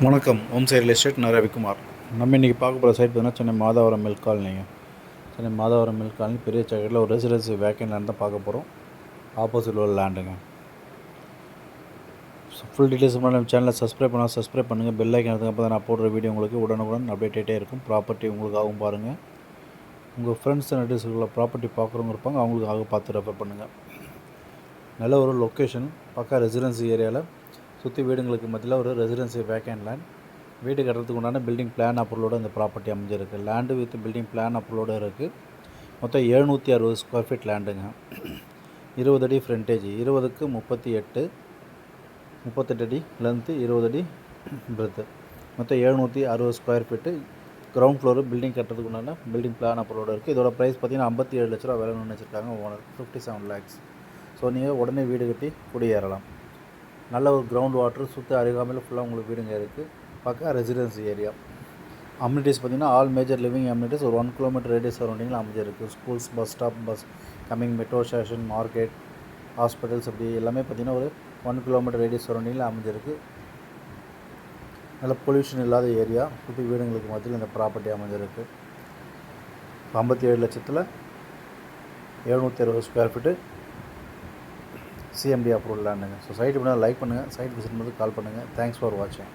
வணக்கம். Om Sai real estate. நான் ரவிக்குமார். நம்ம இன்றைக்கி பார்க்க போகிற சைட் பார்த்தீங்கன்னா சென்னை மாதவரம் மில்க் காலனிங்க. சென்னை மாதவரம் மில்க் காலனி பெரிய சைடில் ஒரு ரெசிடென்சி வேக்கன்ட் லேண்ட் தான் பார்க்க போகிறோம். ஆப்போசிட்டில் உள்ள லேண்டுங்க. ஃபுல் டீட்டெயில்ஸ் நம்ம சேனலை சப்ஸ்கிரைப் பண்ணுங்கள். பெல் ஐக்கன் எடுத்துங்க. அப்போ தான் நான் போடுற வீடியோ உங்களுக்கு உடனுக்குடன் அப்டேட் ஆகிட்டே இருக்கும். ப்ராப்பர்ட்டி உங்களுக்காகவும் பாருங்கள். உங்கள் ஃப்ரெண்ட்ஸ் அண்ட் ரிலேட்டிவ்ஸ்க்குள்ள ப்ராப்பர்ட்டி பார்க்குறவங்க இருப்பாங்க, அவங்களுக்காக பார்த்து ரெஃபர் பண்ணுங்கள். நல்ல ஒரு லொக்கேஷன், பக்கா ரெசிடென்சி ஏரியாவில் சுற்றி வீடுங்களுக்கு மத்தியில் ஒரு ரெசிடென்சி வேக்கன்ட் லேண்ட். வீடு கட்டுறதுக்கு உண்டான பில்டிங் பிளான் அப்ரூவலோடு இந்த ப்ராப்பர்ட்டி அமைஞ்சிருக்கு. லேண்டு வித் பில்டிங் பிளான் அப்ரூவலோடு இருக்குது. மொத்தம் 760 ஸ்கொயர் ஃபீட் லேண்டுங்க. 20 அடி ஃப்ரண்டேஜ், 20க்கு 38, 38 அடி லென்த்து, 20 அடி பிரெத்து. மொத்தம் 760 square feet. Ground floor building கட்டுறதுக்கு உண்டான பில்டிங் பிளான் அப்ரூவலோடு இருக்குது. இதோட ப்ரைஸ் பார்த்திங்கன்னா 57 லட்ச ரூபா விலை நினச்சிருக்காங்க ஓனர். 57 lakhs. ஸோ நீங்கள் உடனே வீடு கட்டி குடியேறலாம். நல்ல ஒரு கிரவுண்ட் வாட்டர் சுற்றி அருகாமையில் ஃபுல்லாக உங்களுக்கு வீடுங்க இருக்குது. பக்கா ரெசிடென்சி ஏரியா. அம்யூனிட்டிஸ் பார்த்திங்கன்னா ஆல் மேஜர் லிவிங் அம்யூனிட்டிஸ் ஒரு 1 கிலோமீட்டர் ரேடியஸ் சரௌண்டிங்கில் அமைஞ்சிருக்கு. Schools, bus stop, coming metro station, market, hospitals அப்படி எல்லாமே பார்த்திங்கன்னா ஒரு 1 கிலோமீட்டர் ரேடியஸ் சரௌண்டிங்கில் அமைஞ்சிருக்கு. நல்ல பொல்யூஷன் இல்லாத ஏரியா. சுற்றி வீடுங்களுக்கு மத்தியில் இந்த ப்ராப்பர்ட்டி அமைஞ்சிருக்கு. 57 லட்சத்தில் 760 ஸ்கொயர் ஃபீட்டு சிஎம்டி அப்ரூவல் லேண்டுங்க. ஸோ சைட்டு பண்ணால் லைக் பண்ணுங்கள். சைட் விசிட் பண்ணுறது கால் பண்ணுங்கள். தேங்க்ஸ் ஃபார் வாட்சிங்.